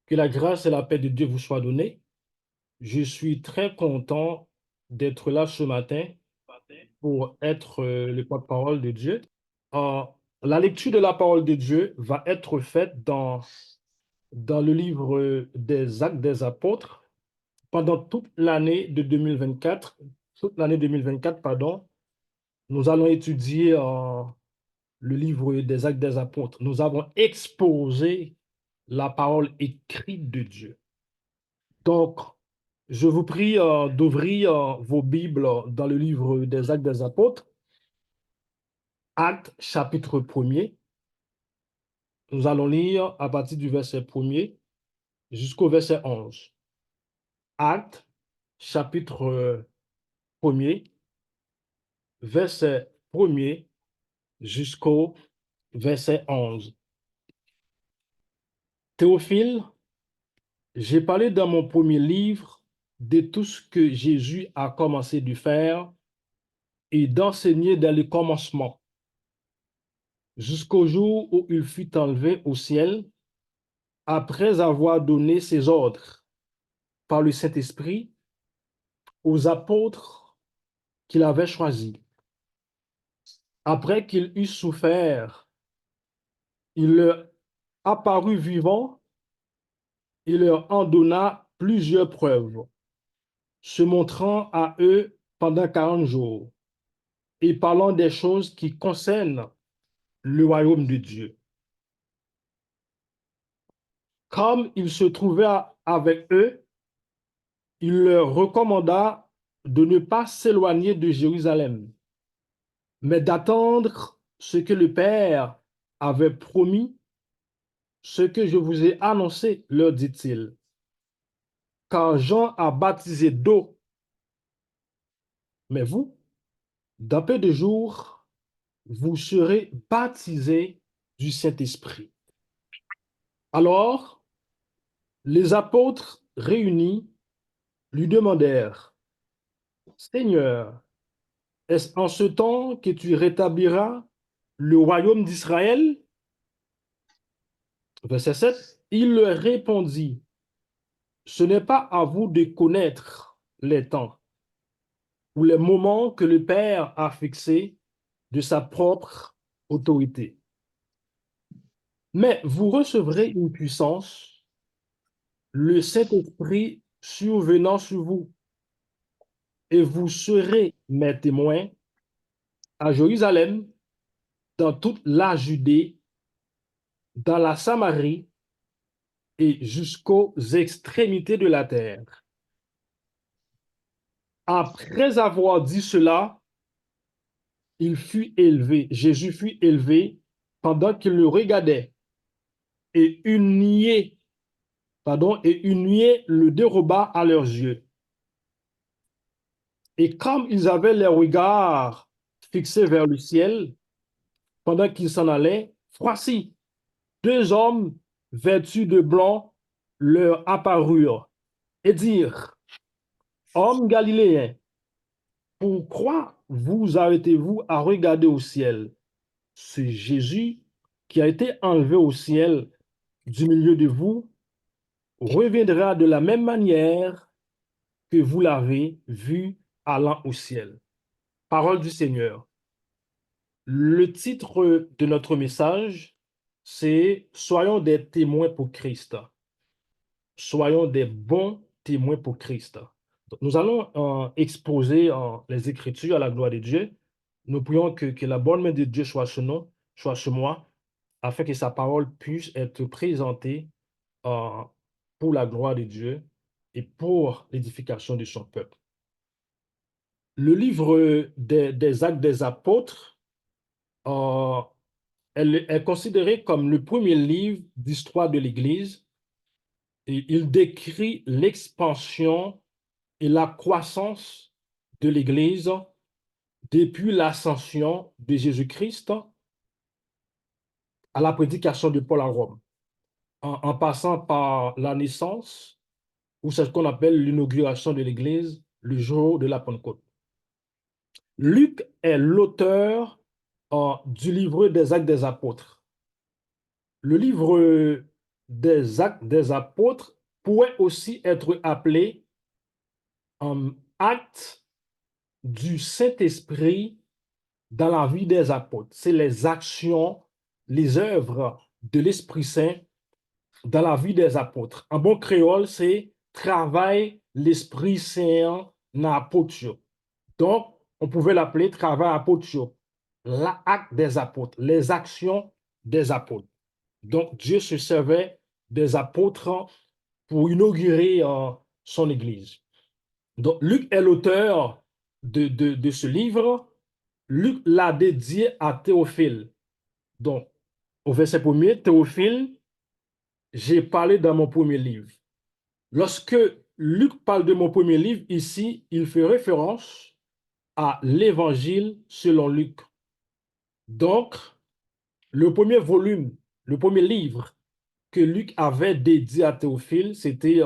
Que la grâce et la paix de Dieu vous soient données. Je suis très content d'être là ce matin pour être le porte-parole de Dieu. Euh, la lecture de la parole de Dieu va être faite dans le livre des Actes des Apôtres pendant toute l'année de 2024. Toute l'année 2024, pardon, nous allons étudier le livre des Actes des Apôtres. Nous avons exposé la parole écrite de Dieu. Donc, je vous prie d'ouvrir vos Bibles dans le livre des Actes des Apôtres, Actes chapitre 1er. Nous allons lire à partir du verset 1er jusqu'au verset 11. Actes chapitre 1er, verset 1er jusqu'au verset 11. Théophile, j'ai parlé dans mon premier livre de tout ce que Jésus a commencé de faire et d'enseigner dès le commencement, jusqu'au jour où il fut enlevé au ciel, après avoir donné ses ordres par le Saint-Esprit aux apôtres qu'il avait choisis. Après qu'il eut souffert, il leur apparut vivant et leur en donna plusieurs preuves, se montrant à eux pendant 40 jours et parlant des choses qui concernent le royaume de Dieu. Comme il se trouvait avec eux, il leur recommanda de ne pas s'éloigner de Jérusalem, mais d'attendre ce que le Père avait promis, ce que je vous ai annoncé, leur dit-il. Car Jean a baptisé d'eau, mais vous, dans peu de jours, vous serez baptisés du Saint-Esprit. Alors, les apôtres réunis lui demandèrent, Seigneur, est-ce en ce temps que tu rétabliras le royaume d'Israël? Verset 7. Il leur répondit, ce n'est pas à vous de connaître les temps ou les moments que le Père a fixés de sa propre autorité. Mais vous recevrez une puissance, le Saint-Esprit survenant sur vous, et vous serez mes témoins à Jérusalem, dans toute la Judée, dans la Samarie et jusqu'aux extrémités de la terre. Après avoir dit cela, Jésus fut élevé pendant qu'il le regardait, et une nuée le déroba à leurs yeux. Et comme ils avaient les regards fixés vers le ciel, pendant qu'ils s'en allaient, voici, deux hommes vêtus de blanc leur apparurent et dirent, Hommes galiléens, pourquoi vous arrêtez-vous à regarder au ciel? C'est Jésus qui a été enlevé au ciel du milieu de vous, reviendra de la même manière que vous l'avez vu allant au ciel. Parole du Seigneur. Le titre de notre message, c'est Soyons des témoins pour Christ. Soyons des bons témoins pour Christ. Donc, nous allons exposer les Écritures à la gloire de Dieu. Nous prions que la bonne main de Dieu soit sur nous, soit sur moi, afin que sa parole puisse être présentée euh, pour la gloire de Dieu et pour l'édification de son peuple. Le livre des Actes des Apôtres euh, elle est considérée comme le premier livre d'histoire de l'Église et il décrit l'expansion et la croissance de l'Église depuis l'ascension de Jésus-Christ à la prédication de Paul à Rome, en passant par la naissance, ou c'est ce qu'on appelle l'inauguration de l'Église, le jour de la Pentecôte. Luc est l'auteur du livre des Actes des Apôtres. Le livre des actes des apôtres pourrait aussi être appelé acte du Saint-Esprit dans la vie des apôtres. C'est les actions, les œuvres de l'Esprit Saint dans la vie des apôtres. En bon créole, c'est travail l'Esprit Saint dans l'apôtre. Donc, on pouvait l'appeler travail apôtre, l'acte des apôtres, les actions des apôtres. Donc, Dieu se servait des apôtres pour inaugurer son Église. Donc, Luc est l'auteur de ce livre. Luc l'a dédié à Théophile. Donc, au verset 1er, Théophile, j'ai parlé dans mon premier livre. Lorsque Luc parle de mon premier livre, ici, il fait référence à l'Évangile selon Luc. Donc, le premier volume, le premier livre que Luc avait dédié à Théophile, c'était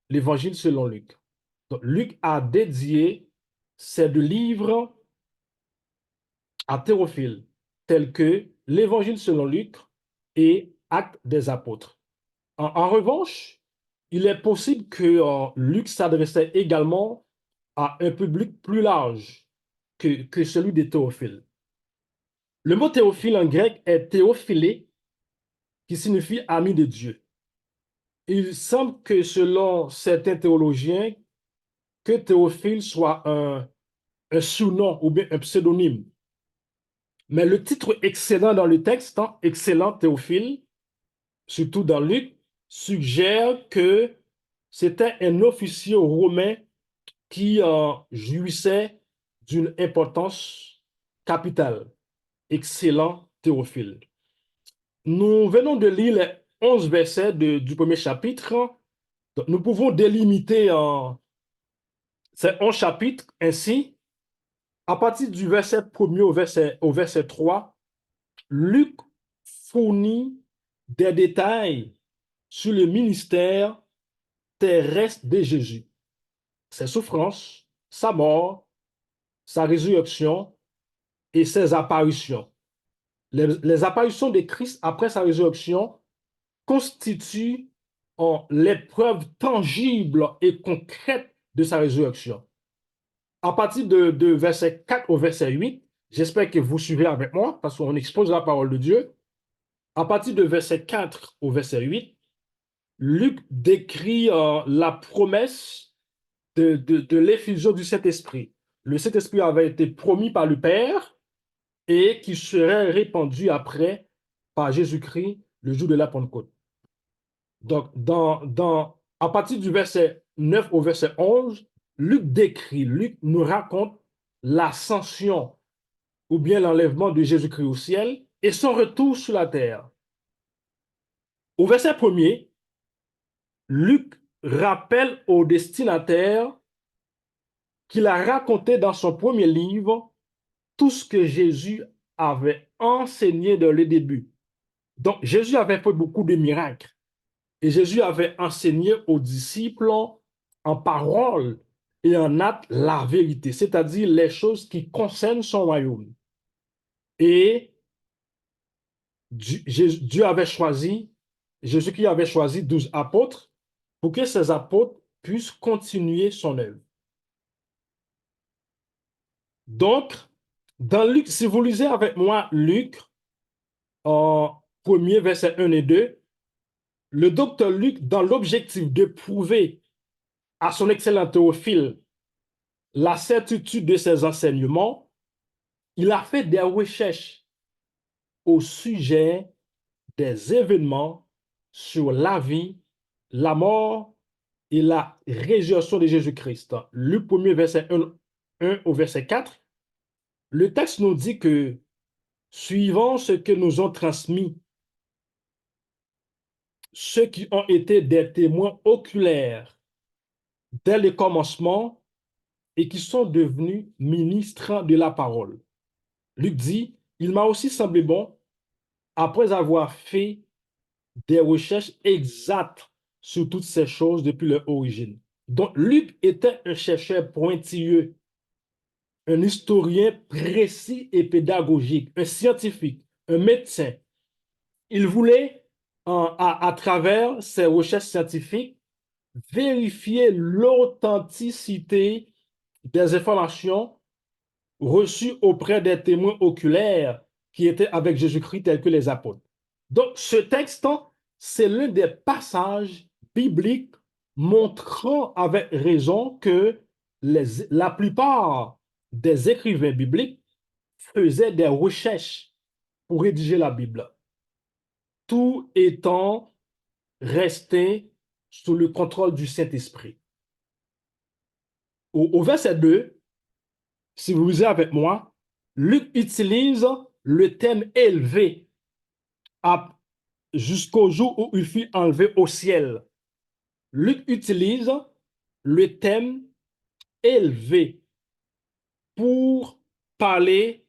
l'Évangile selon Luc. Donc, Luc a dédié ces deux livres à Théophile, tels que l'Évangile selon Luc et Actes des Apôtres. En revanche, il est possible que Luc s'adressait également à un public plus large que celui de Théophile. Le mot théophile en grec est théophilé, qui signifie ami de Dieu. Il semble que selon certains théologiens, que Théophile soit un sous-nom ou bien un pseudonyme. Mais le titre excellent dans le texte, excellent Théophile, surtout dans Luc, suggère que c'était un officier romain qui jouissait d'une importance capitale. Excellent Théophile. Nous venons de lire les 11 versets du premier chapitre. Donc, nous pouvons délimiter ces 11 chapitres ainsi. À partir du verset 1er au verset 3, Luc fournit des détails sur le ministère terrestre de Jésus, ses souffrances, sa mort, sa résurrection et ses apparitions. Les apparitions de Christ après sa résurrection constituent les preuves tangibles et concrètes de sa résurrection. À partir de verset 4 au verset 8, j'espère que vous suivez avec moi parce qu'on expose la parole de Dieu. À partir de verset 4 au verset 8, Luc décrit la promesse de l'effusion du Saint-Esprit. Le Saint-Esprit avait été promis par le Père et qui serait répandu après par Jésus-Christ le jour de la Pentecôte. Donc, à partir du verset 9 au verset 11, Luc nous raconte l'ascension ou bien l'enlèvement de Jésus-Christ au ciel et son retour sur la terre. Au verset 1er, Luc rappelle au destinataire qu'il a raconté dans son premier livre tout ce que Jésus avait enseigné dès le début. Donc, Jésus avait fait beaucoup de miracles. Et Jésus avait enseigné aux disciples en parole et en acte la vérité, c'est-à-dire les choses qui concernent son royaume. Et Dieu avait choisi, Jésus-Christ avait choisi 12 apôtres pour que ces apôtres puissent continuer son œuvre. Donc, dans Luc, si vous lisez avec moi Luc, en premier verset 1 et 2, le docteur Luc, dans l'objectif de prouver à son excellent Théophile la certitude de ses enseignements, il a fait des recherches au sujet des événements sur la vie, la mort et la résurrection de Jésus-Christ. Le premier verset 1 au verset 4, le texte nous dit que, suivant ce que nous ont transmis ceux qui ont été des témoins oculaires dès le commencement et qui sont devenus ministres de la parole. Luc dit, il m'a aussi semblé bon, après avoir fait des recherches exactes sur toutes ces choses depuis leur origine. Donc, Luc était un chercheur pointilleux, un historien précis et pédagogique, un scientifique, un médecin. Il voulait à travers ses recherches scientifiques, vérifier l'authenticité des informations reçues auprès des témoins oculaires qui étaient avec Jésus-Christ tels que les apôtres. Donc, ce texte, c'est l'un des passages bibliques montrant avec raison que la plupart des écrivains bibliques faisaient des recherches pour rédiger la Bible, tout étant resté sous le contrôle du Saint-Esprit. Au verset 2, si vous lisez avec moi, Luc utilise le thème élevé jusqu'au jour où il fut enlevé au ciel. Luc utilise le thème élevé pour parler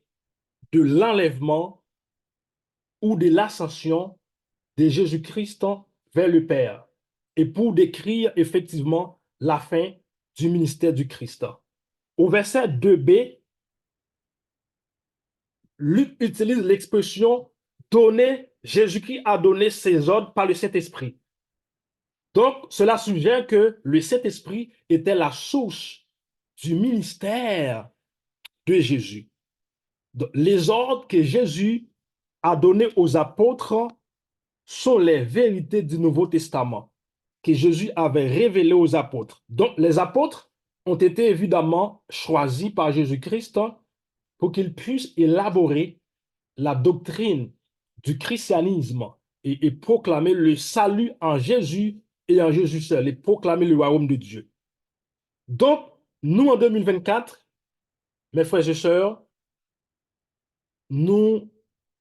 de l'enlèvement ou de l'ascension de Jésus-Christ vers le Père et pour décrire effectivement la fin du ministère du Christ. Au verset 2b, Luc utilise l'expression donner, Jésus-Christ a donné ses ordres par le Saint-Esprit. Donc, cela suggère que le Saint-Esprit était la source du ministère de Jésus. Donc, les ordres que Jésus a donnés aux apôtres sont les vérités du Nouveau Testament que Jésus avait révélées aux apôtres. Donc, les apôtres ont été évidemment choisis par Jésus-Christ pour qu'ils puissent élaborer la doctrine du christianisme et proclamer le salut en Jésus et en Jésus seul et proclamer le royaume de Dieu. Donc, nous, en 2024, mes frères et sœurs, nous,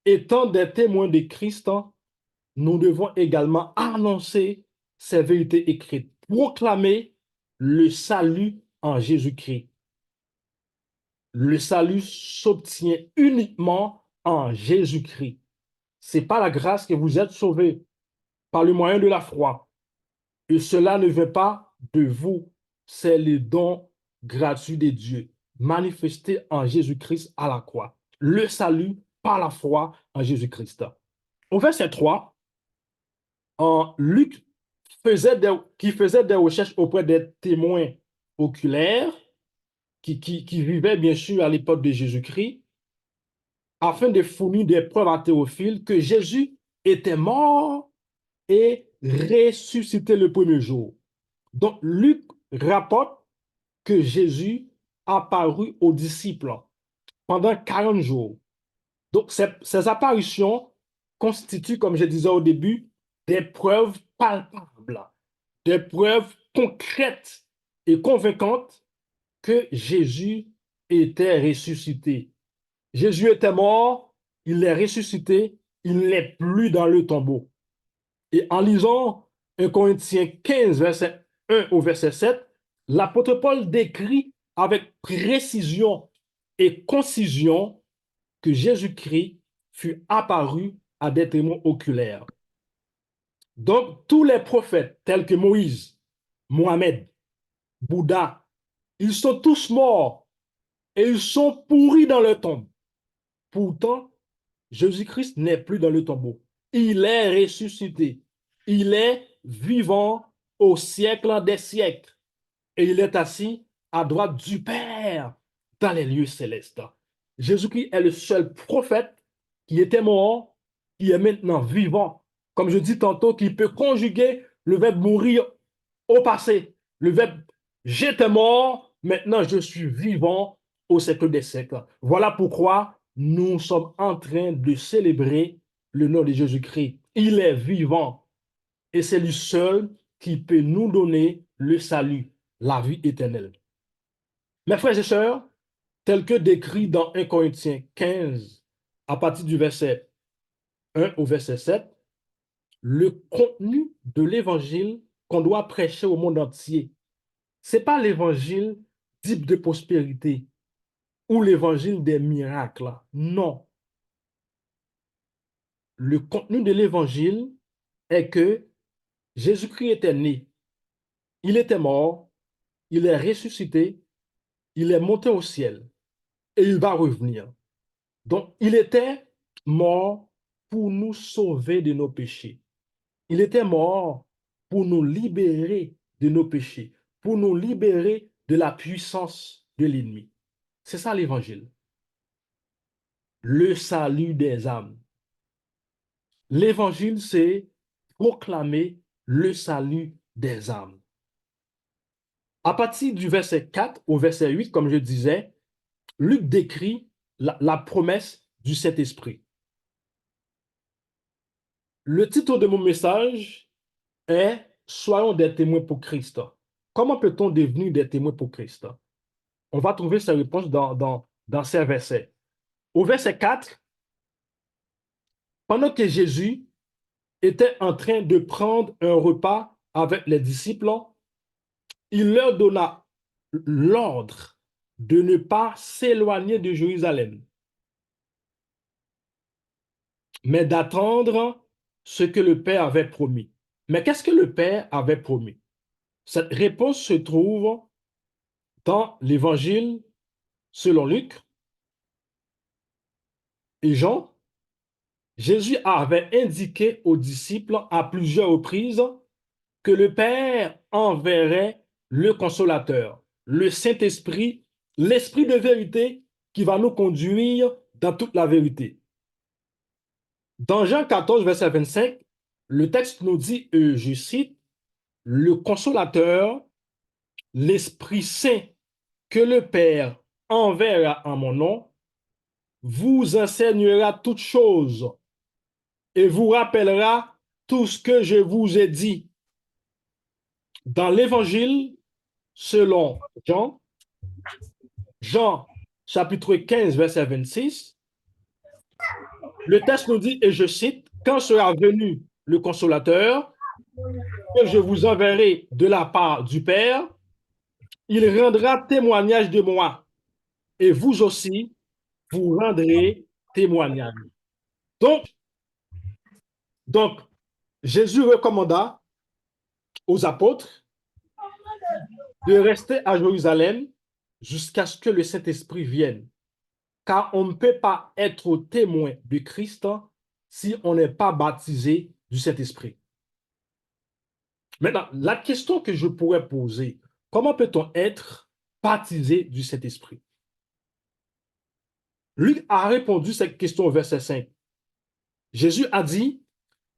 étant des témoins de Christ, nous devons également annoncer ces vérités écrites, proclamer le salut en Jésus-Christ. Le salut s'obtient uniquement en Jésus-Christ. C'est par la grâce que vous êtes sauvés, par le moyen de la foi. Et cela ne vient pas de vous, c'est le don gratuit de Dieu, manifesté en Jésus-Christ à la croix. Le salut par la foi en Jésus-Christ. Au verset 3, Luc qui faisait des recherches auprès des témoins oculaires qui vivaient bien sûr à l'époque de Jésus-Christ, afin de fournir des preuves à Théophile que Jésus était mort et ressuscité le premier jour. Donc, Luc rapporte que Jésus apparut aux disciples pendant 40 jours. Donc, ces apparitions constituent, comme je disais au début, des preuves palpables, des preuves concrètes et convaincantes que Jésus était ressuscité. Jésus était mort, il est ressuscité, il n'est plus dans le tombeau. Et en lisant 1 Corinthiens 15, verset 1 au verset 7, l'apôtre Paul décrit avec précision et concision que Jésus-Christ fut apparu à des témoins oculaires. Donc, tous les prophètes tels que Moïse, Mohamed, Bouddha, ils sont tous morts et ils sont pourris dans leur tombe. Pourtant, Jésus-Christ n'est plus dans le tombeau. Il est ressuscité. Il est vivant au siècle des siècles. Et il est assis à droite du Père dans les lieux célestes. Jésus-Christ est le seul prophète qui était mort, qui est maintenant vivant. Comme je dis tantôt, qui peut conjuguer le verbe mourir au passé. Le verbe j'étais mort, maintenant je suis vivant au siècle des siècles. Voilà pourquoi nous sommes en train de célébrer le nom de Jésus-Christ. Il est vivant et c'est lui seul qui peut nous donner le salut, la vie éternelle. Mes frères et sœurs, tel que décrit dans 1 Corinthiens 15, à partir du verset 1 au verset 7, le contenu de l'évangile qu'on doit prêcher au monde entier, ce n'est pas l'évangile type de prospérité ou l'évangile des miracles. Non. Le contenu de l'évangile est que Jésus-Christ était né, il était mort, il est ressuscité, il est monté au ciel et il va revenir. Donc, il était mort pour nous sauver de nos péchés. Il était mort pour nous libérer de nos péchés, pour nous libérer de la puissance de l'ennemi. C'est ça l'évangile. Le salut des âmes. L'évangile, c'est proclamer le salut des âmes. À partir du verset 4 au verset 8, comme je disais, Luc décrit la promesse du Saint-Esprit. Le titre de mon message est Soyons des témoins pour Christ. Comment peut-on devenir des témoins pour Christ? On va trouver sa réponse dans ces versets. Au verset 4, pendant que Jésus était en train de prendre un repas avec les disciples, il leur donna l'ordre de ne pas s'éloigner de Jérusalem, mais d'attendre ce que le Père avait promis. Mais qu'est-ce que le Père avait promis? Cette réponse se trouve dans l'Évangile selon Luc et Jean. Jésus avait indiqué aux disciples à plusieurs reprises que le Père enverrait le Consolateur, le Saint-Esprit, l'Esprit de vérité qui va nous conduire dans toute la vérité. Dans Jean 14, verset 25, le texte nous dit, je cite, le Consolateur, l'Esprit Saint que le Père enverra en mon nom, vous enseignera toutes choses et vous rappellera tout ce que je vous ai dit. Dans l'Évangile, selon Jean, Jean chapitre 15, verset 26, le texte nous dit, et je cite, quand sera venu le consolateur, que je vous enverrai de la part du Père, il rendra témoignage de moi, et vous aussi, vous rendrez témoignage. Donc, donc Jésus recommanda aux apôtres de rester à Jérusalem jusqu'à ce que le Saint-Esprit vienne. Car on ne peut pas être témoin de Christ si on n'est pas baptisé du Saint-Esprit. Maintenant, la question que je pourrais poser, comment peut-on être baptisé du Saint-Esprit? Luc a répondu cette question au verset 5. Jésus a dit,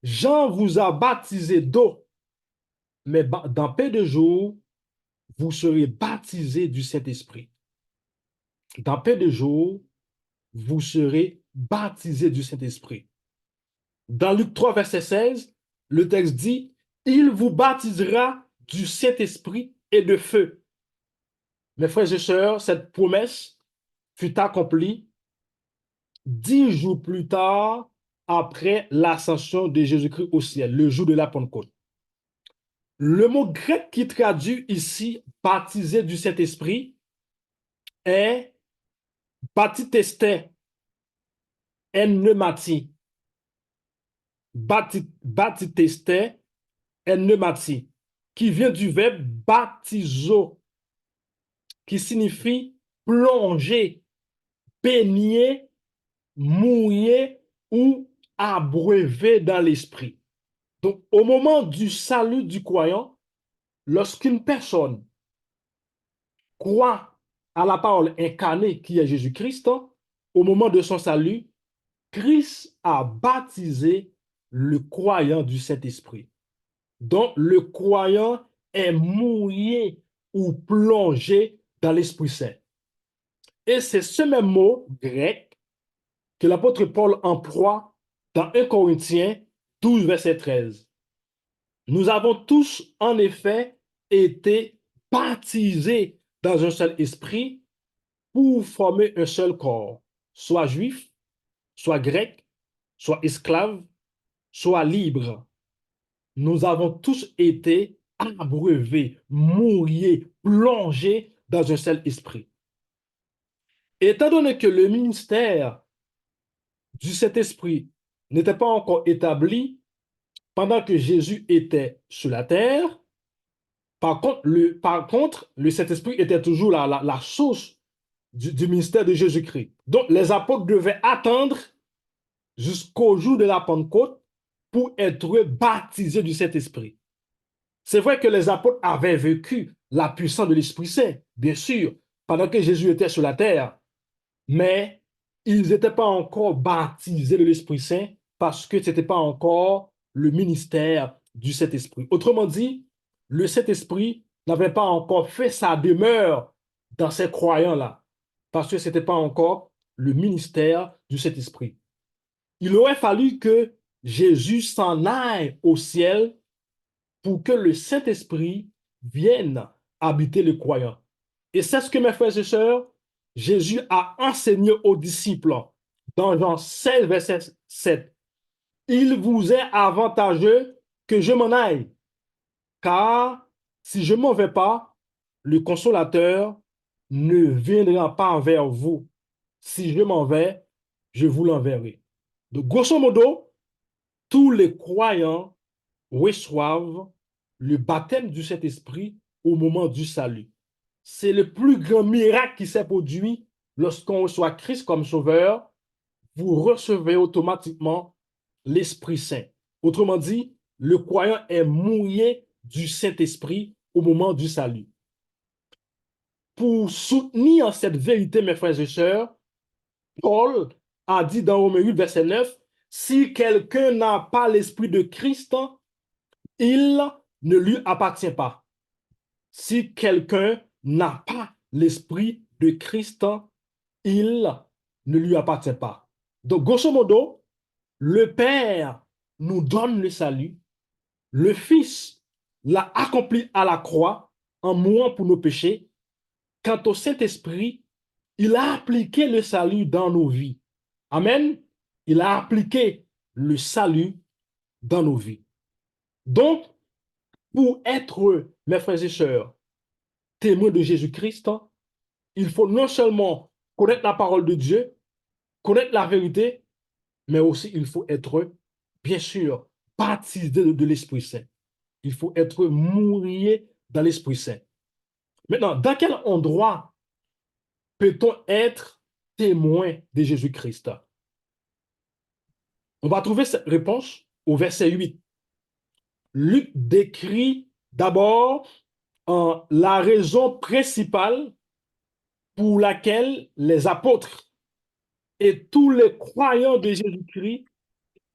Jean vous a baptisé d'eau, mais dans peu de jours, vous serez baptisés du Saint-Esprit. Dans peu de jours, vous serez baptisés du Saint-Esprit. Dans Luc 3, verset 16, le texte dit, il vous baptisera du Saint-Esprit et de feu. Mes frères et sœurs, cette promesse fut accomplie 10 jours plus tard après l'ascension de Jésus-Christ au ciel, le jour de la Pentecôte. Le mot grec qui traduit ici baptisé du Saint-Esprit est baptitesté, en pneumati. Baptitesté, en pneumati, qui vient du verbe baptizo, qui signifie plonger, baigner, mouiller ou abreuver dans l'esprit. Donc, au moment du salut du croyant, lorsqu'une personne croit à la parole incarnée qui est Jésus-Christ, au moment de son salut, Christ a baptisé le croyant du Saint-Esprit. Donc, le croyant est mouillé ou plongé dans l'Esprit Saint. Et c'est ce même mot grec que l'apôtre Paul emploie dans 1 Corinthiens 12, verset 13. Nous avons tous, en effet, été baptisés dans un seul esprit pour former un seul corps, soit juif, soit grec, soit esclave, soit libre. Nous avons tous été abreuvés, mouillés, plongés dans un seul esprit. Étant donné que le ministère du Saint-Esprit n'était pas encore établi pendant que Jésus était sur la terre, par contre, le Saint-Esprit était toujours la source du ministère de Jésus-Christ. Donc, les apôtres devaient attendre jusqu'au jour de la Pentecôte pour être baptisés du Saint-Esprit. C'est vrai que les apôtres avaient vécu la puissance de l'Esprit Saint, bien sûr, pendant que Jésus était sur la terre, mais ils n'étaient pas encore baptisés de l'Esprit Saint parce que ce n'était pas encore le ministère du Saint-Esprit. Autrement dit, le Saint-Esprit n'avait pas encore fait sa demeure dans ces croyants-là, parce que ce n'était pas encore le ministère du Saint-Esprit. Il aurait fallu que Jésus s'en aille au ciel pour que le Saint-Esprit vienne habiter les croyants. Et c'est ce que, mes frères et sœurs, Jésus a enseigné aux disciples dans Jean 16, verset 7. Il vous est avantageux que je m'en aille, car si je ne m'en vais pas, le consolateur ne viendra pas vers vous. Si je m'en vais, je vous l'enverrai. Donc, grosso modo, tous les croyants reçoivent le baptême du Saint-Esprit au moment du salut. C'est le plus grand miracle qui s'est produit lorsqu'on reçoit Christ comme sauveur. Vous recevez automatiquement l'Esprit Saint. Autrement dit, le croyant est mouillé du Saint-Esprit au moment du salut. Pour soutenir cette vérité, mes frères et sœurs, Paul a dit dans Romains 8, verset 9, si quelqu'un n'a pas l'Esprit de Christ, il ne lui appartient pas. Si quelqu'un n'a pas l'Esprit de Christ, il ne lui appartient pas. Donc, grosso modo, le Père nous donne le salut, le Fils l'a accompli à la croix en mourant pour nos péchés. Quant au Saint-Esprit, il a appliqué le salut dans nos vies. Amen. Il a appliqué le salut dans nos vies. Donc, pour être, mes frères et sœurs, témoins de Jésus-Christ, il faut non seulement connaître la parole de Dieu, connaître la vérité, mais aussi il faut être, bien sûr, baptisé de l'Esprit Saint. Il faut être mouillé dans l'Esprit Saint. Maintenant, dans quel endroit peut-on être témoin de Jésus-Christ? On va trouver cette réponse au verset 8. Luc décrit d'abord la raison principale pour laquelle les apôtres et tous les croyants de Jésus-Christ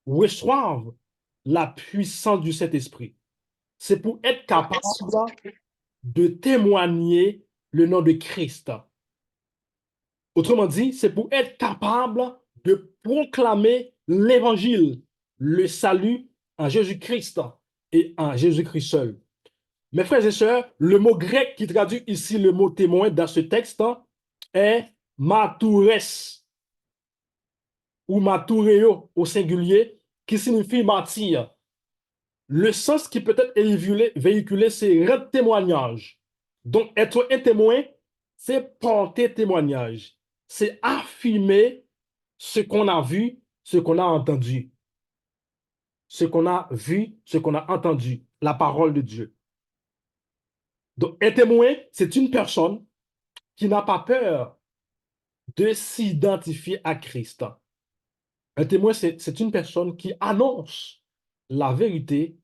reçoivent la puissance du Saint-Esprit. C'est pour être capable de témoigner le nom de Christ. Autrement dit, c'est pour être capable de proclamer l'évangile, le salut en Jésus-Christ et en Jésus-Christ seul. Mes frères et sœurs, le mot grec qui traduit ici le mot témoin dans ce texte est martoures ou martureo au singulier, qui signifie martyr. Le sens qui peut être véhiculé, c'est rendre témoignage. Donc, être un témoin, c'est porter témoignage. C'est affirmer ce qu'on a vu, ce qu'on a entendu. Ce qu'on a vu, ce qu'on a entendu. La parole de Dieu. Donc, un témoin, c'est une personne qui n'a pas peur de s'identifier à Christ. Un témoin, c'est une personne qui annonce la vérité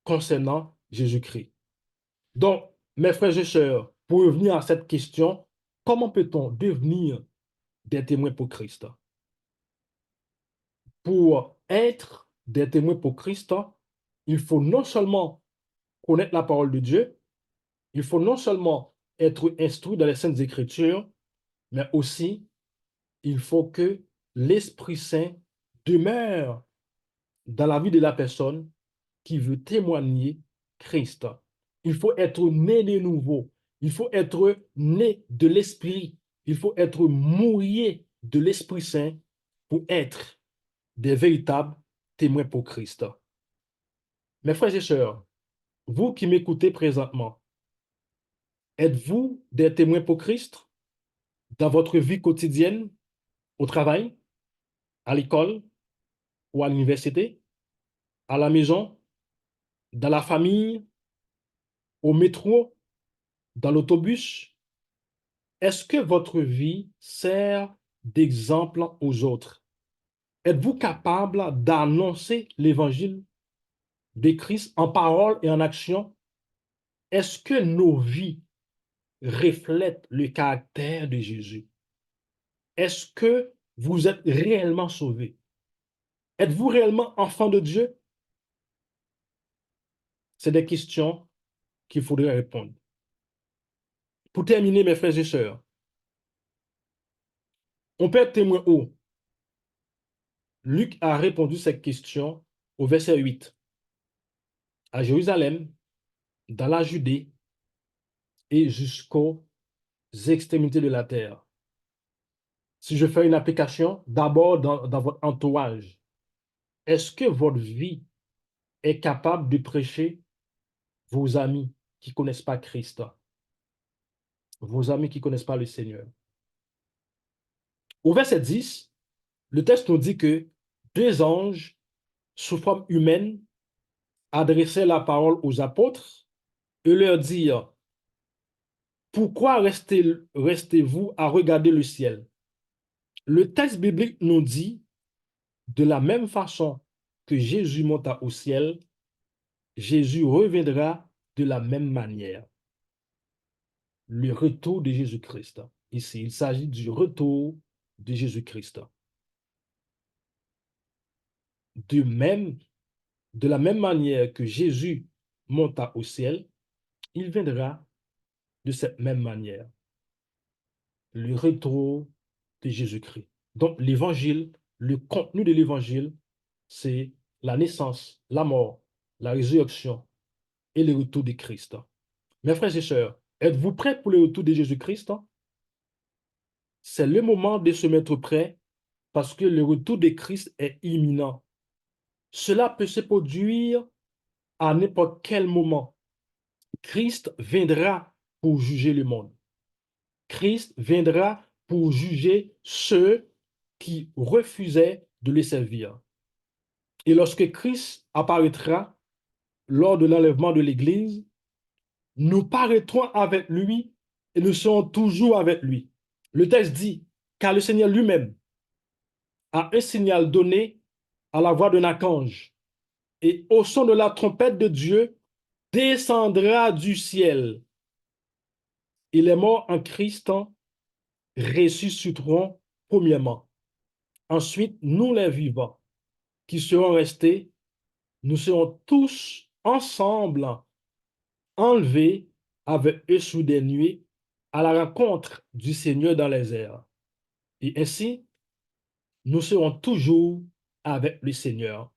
concernant Jésus-Christ. Donc, mes frères et sœurs, pour revenir à cette question, comment peut-on devenir des témoins pour Christ? Pour être des témoins pour Christ, il faut non seulement connaître la parole de Dieu, il faut non seulement être instruit dans les Saintes Écritures, mais aussi il faut que l'Esprit Saint demeure dans la vie de la personne qui veut témoigner Christ. Il faut être né de nouveau. Il faut être né de l'Esprit. Il faut être mouillé de l'Esprit Saint pour être des véritables témoins pour Christ. Mes frères et sœurs, vous qui m'écoutez présentement, êtes-vous des témoins pour Christ dans votre vie quotidienne, au travail, à l'école ou à l'université, à la maison, dans la famille, au métro, dans l'autobus? Est-ce que votre vie sert d'exemple aux autres? Êtes-vous capable d'annoncer l'Évangile de Christ en parole et en action, est-ce que nos vies reflètent le caractère de Jésus? Est-ce que vous êtes réellement sauvés? Êtes-vous réellement enfant de Dieu? C'est des questions qu'il faudrait répondre. Pour terminer, mes frères et sœurs, on peut être témoin où Luc a répondu cette question au verset 8. À Jérusalem, dans la Judée et jusqu'aux extrémités de la terre. Si je fais une application, d'abord dans votre entourage, est-ce que votre vie est capable de prêcher vos amis qui ne connaissent pas Christ, vos amis qui ne connaissent pas le Seigneur? Au verset 10, le texte nous dit que deux anges sous forme humaine adressaient la parole aux apôtres et leur dirent: pourquoi restez-vous à regarder le ciel? Le texte biblique nous dit, de la même façon que Jésus monta au ciel, Jésus reviendra de la même manière. Le retour de Jésus-Christ. Ici, il s'agit du retour de Jésus-Christ. De la même manière que Jésus monta au ciel, il viendra de cette même manière. Le retour de Jésus-Christ. Donc, l'évangile, le contenu de l'évangile, c'est la naissance, la mort, la résurrection et le retour de Christ. Mes frères et sœurs, êtes-vous prêts pour le retour de Jésus-Christ? C'est le moment de se mettre prêt parce que le retour de Christ est imminent. Cela peut se produire à n'importe quel moment. Christ viendra pour juger le monde. Christ viendra pour juger ceux qui refusaient de le servir. Et lorsque Christ apparaîtra lors de l'enlèvement de l'Église, nous paraîtrons avec lui et nous serons toujours avec lui. Le texte dit, car le Seigneur lui-même a un signal donné à la voix d'un archange, et au son de la trompette de Dieu, descendra du ciel. Et les morts en Christ ressusciteront premièrement. Ensuite, nous les vivants qui serons restés, nous serons tous ensemble enlevés avec eux sous des nuées à la rencontre du Seigneur dans les airs. Et ainsi, nous serons toujours avec le Seigneur.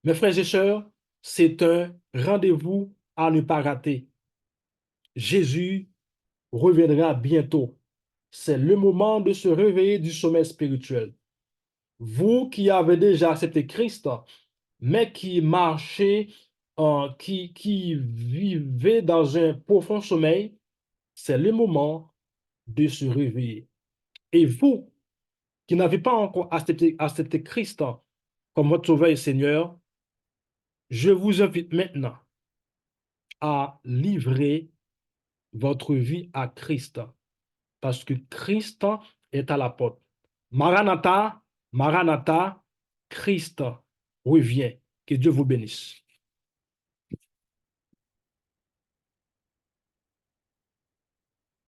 Mes frères et sœurs, c'est un rendez-vous à ne pas rater. Jésus reviendra bientôt. C'est le moment de se réveiller du sommeil spirituel. Vous qui avez déjà accepté Christ, mais qui marchez, qui vivez dans un profond sommeil, c'est le moment de se réveiller. Et vous qui n'avez pas encore accepté Christ comme votre Sauveur et Seigneur, je vous invite maintenant à livrer votre vie à Christ, parce que Christ est à la porte. Maranatha, Maranatha, Christ revient. Que Dieu vous bénisse.